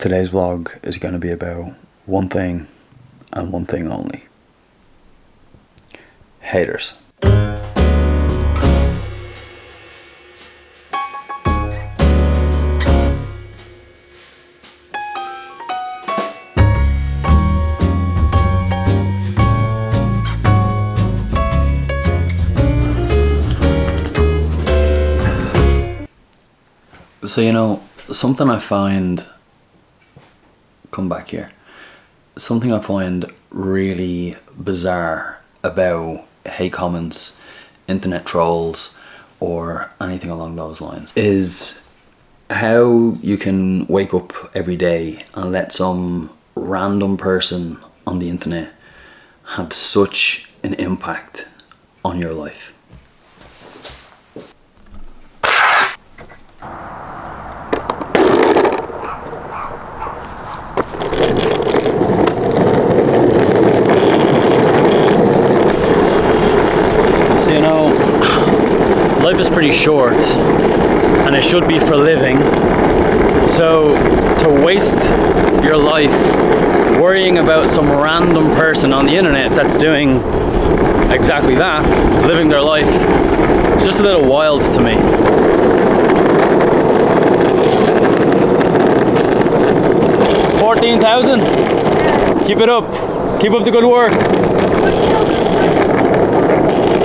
Today's vlog is going to be about one thing and one thing only. Haters. So, you know, something I find, come back here, something I find really bizarre about hate comments, internet trolls, or anything along those lines is how you can wake up every day and let some random person on the internet have such an impact on your life. You know, life is pretty short and it should be for living, so to waste your life worrying about some random person on the internet that's doing exactly that, living their life, it's just a little wild to me. $14,000? Keep it up. Keep up the good work.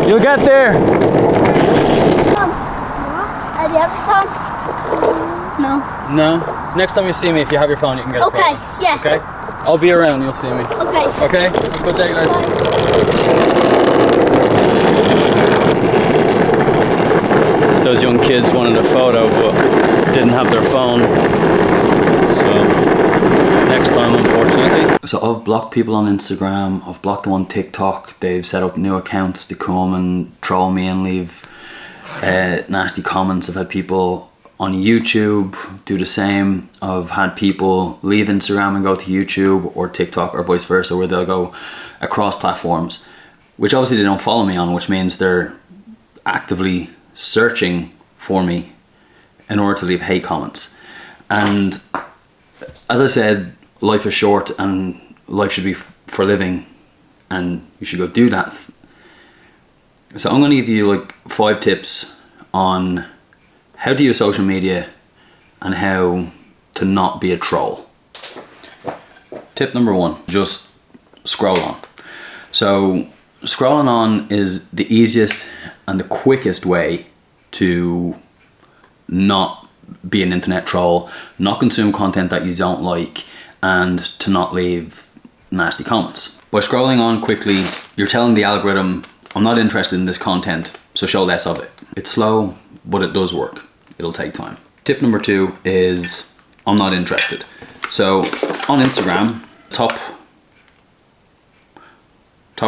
You'll get there. Do you have your phone? No. No. Next time you see me, if you have your phone, you can get a photo. Okay, yeah. Okay? I'll be around, you'll see me. Okay. Okay? Good day, guys. Those young kids wanted a photo, but didn't have their phone. So, next time, unfortunately. So I've blocked people on Instagram, I've blocked them on TikTok. They've set up new accounts to come and troll me and leave nasty comments. I've had people on YouTube do the same. I've had people leave Instagram and go to YouTube or TikTok or vice versa, where they'll go across platforms, which obviously they don't follow me on, which means they're actively searching for me in order to leave hate comments. And as I said, life is short and life should be for living, and you should go do that. So I'm going to give you like 5 tips on how to use social media and how to not be a troll. Tip number 1, just scroll on. So scrolling on is the easiest and the quickest way to not be an internet troll, not consume content that you don't like, and to not leave nasty comments. By scrolling on quickly, you're telling the algorithm, I'm not interested in this content, so show less of it. It's slow, but it does work. It'll take time. Tip number 2 is, I'm not interested. So on Instagram, top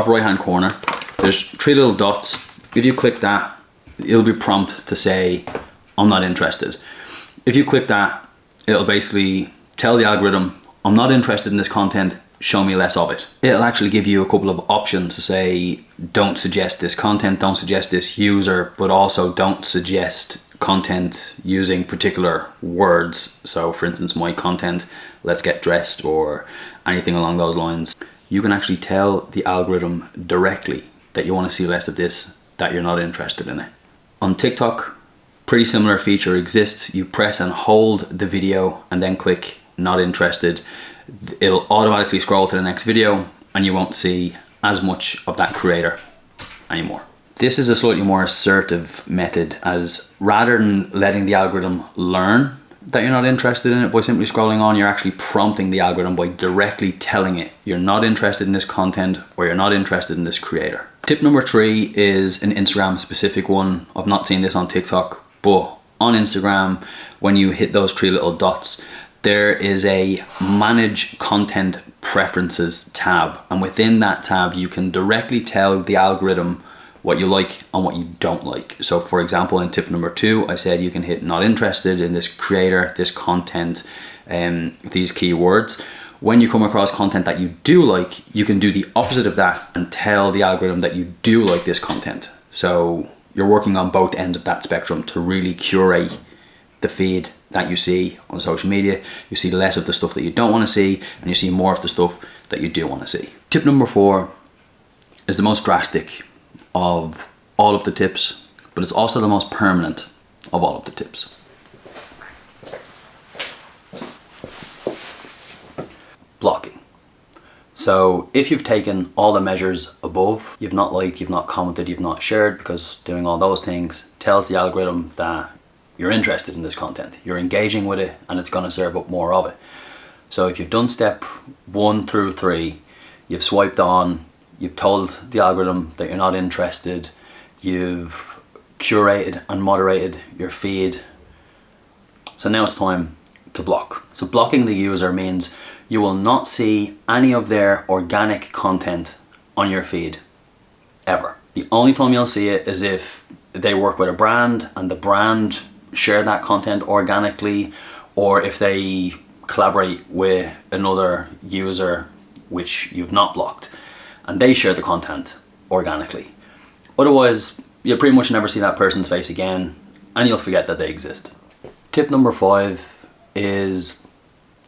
right hand corner, there's 3 little dots. If you click that, it'll be prompt to say, I'm not interested. If you click that, it'll basically tell the algorithm, I'm not interested in this content, show me less of it. It'll actually give you a couple of options to say, don't suggest this content, don't suggest this user, but also don't suggest content using particular words. So for instance, my content, let's get dressed, or anything along those lines. You can actually tell the algorithm directly that you want to see less of this, that you're not interested in it. On TikTok, pretty similar feature exists. You press and hold the video and then click not interested. It'll automatically scroll to the next video and you won't see as much of that creator anymore. This is a slightly more assertive method, as rather than letting the algorithm learn that you're not interested in it by simply scrolling on, you're actually prompting the algorithm by directly telling it you're not interested in this content or you're not interested in this creator. Tip number 3 is an Instagram specific one. I've not seen this on TikTok, but on Instagram, when you hit those 3 little dots, there is a manage content preferences tab, and within that tab you can directly tell the algorithm what you like and what you don't like. So for example, in tip number 2, I said you can hit not interested in this creator, this content, these keywords. When you come across content that you do like, you can do the opposite of that and tell the algorithm that you do like this content. So you're working on both ends of that spectrum to really curate the feed that you see on social media. You see less of the stuff that you don't want to see, and you see more of the stuff that you do want to see. Tip number 4 is the most drastic of all of the tips, but it's also the most permanent of all of the tips. Blocking. So if you've taken all the measures above, you've not liked, you've not commented, you've not shared, because doing all those things tells the algorithm that you're interested in this content, you're engaging with it, and it's going to serve up more of it. So if you've done step 1 through 3, you've swiped on, you've told the algorithm that you're not interested, you've curated and moderated your feed, so now it's time to block. So blocking the user means you will not see any of their organic content on your feed, ever. The only time you'll see it is if they work with a brand and the brand share that content organically, or if they collaborate with another user which you've not blocked and they share the content organically. Otherwise, you'll pretty much never see that person's face again, and you'll forget that they exist. Tip number 5 is,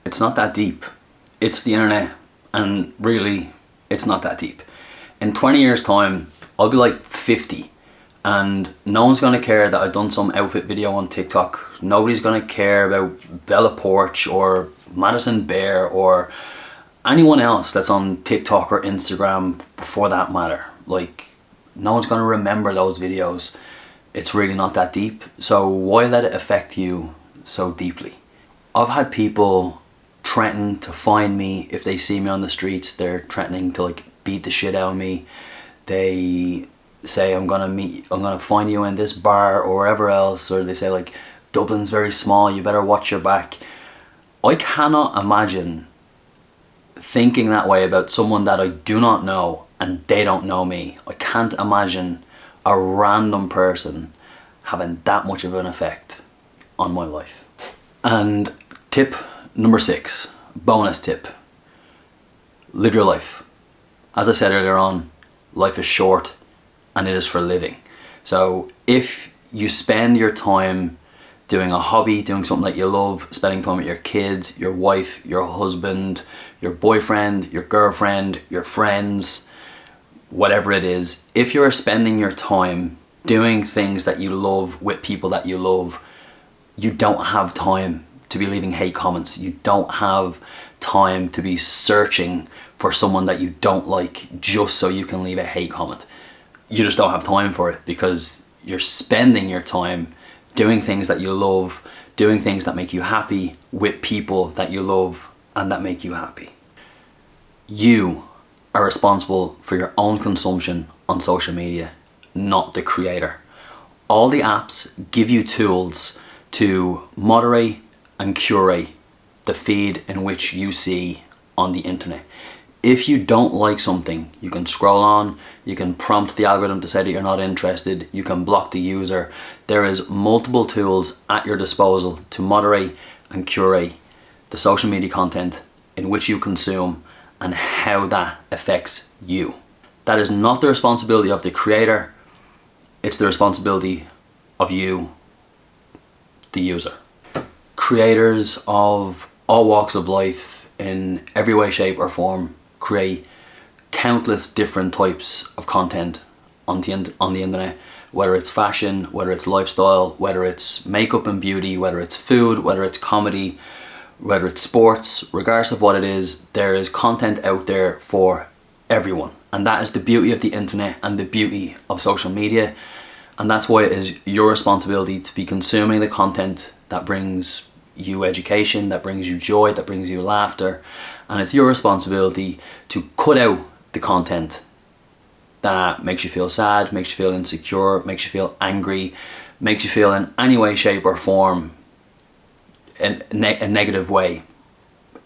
it's not that deep. It's the internet, and really, it's not that deep. In 20 years time, I'll be like 50, and no one's gonna care that I've done some outfit video on TikTok. Nobody's gonna care about Bella Porch or Madison Bear or anyone else that's on TikTok or Instagram for that matter. Like, no one's gonna remember those videos. It's really not that deep. So why let it affect you so deeply? I've had people threaten to fine me if they see me on the streets. They're threatening to like beat the shit out of me. They say I'm gonna find you in this bar or wherever else, or they say like Dublin's very small, you better watch your back. I cannot imagine thinking that way about someone that I do not know and they don't know me. I can't imagine a random person having that much of an effect on my life. And tip number 6, bonus tip, live your life. As I said earlier on, life is short and it is for living. So if you spend your time doing a hobby, doing something that you love, spending time with your kids, your wife, your husband, your boyfriend, your girlfriend, your friends, whatever it is, if you're spending your time doing things that you love with people that you love, you don't have time to be leaving hate comments. You don't have time to be searching for someone that you don't like just so you can leave a hate comment. You just don't have time for it, because you're spending your time doing things that you love, doing things that make you happy with people that you love and that make you happy. You are responsible for your own consumption on social media, not the creator. All the apps give you tools to moderate and curate the feed in which you see on the internet. If you don't like something, you can scroll on, you can prompt the algorithm to say that you're not interested, you can block the user. There is multiple tools at your disposal to moderate and curate the social media content in which you consume and how that affects you. That is not the responsibility of the creator, it's the responsibility of you, the user. Creators of all walks of life in every way, shape or form create countless different types of content on the internet, whether it's fashion, whether it's lifestyle, whether it's makeup and beauty, whether it's food, whether it's comedy, whether it's sports. Regardless of what it is, there is content out there for everyone, and that is the beauty of the internet and the beauty of social media. And that's why it is your responsibility to be consuming the content that brings you education, that brings you joy, that brings you laughter. And it's your responsibility to cut out the content that makes you feel sad, makes you feel insecure, makes you feel angry, makes you feel in any way, shape or form in a negative way.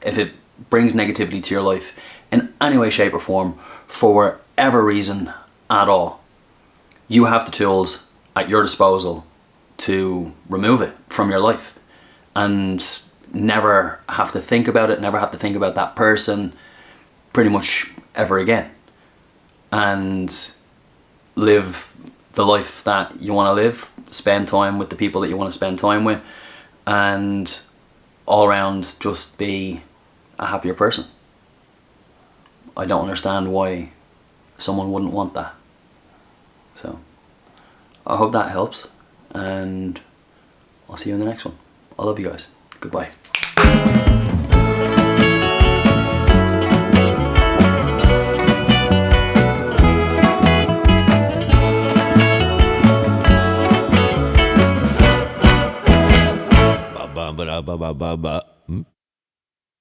If it brings negativity to your life in any way, shape or form, for whatever reason at all, you have the tools at your disposal to remove it from your life and never have to think about it, never have to think about that person pretty much ever again, and live the life that you want to live, spend time with the people that you want to spend time with, and all around just be a happier person. I don't understand why someone wouldn't want that. So I hope that helps, and I'll see you in the next one. I love you guys. Goodbye. Ba ba ba ba ba ba.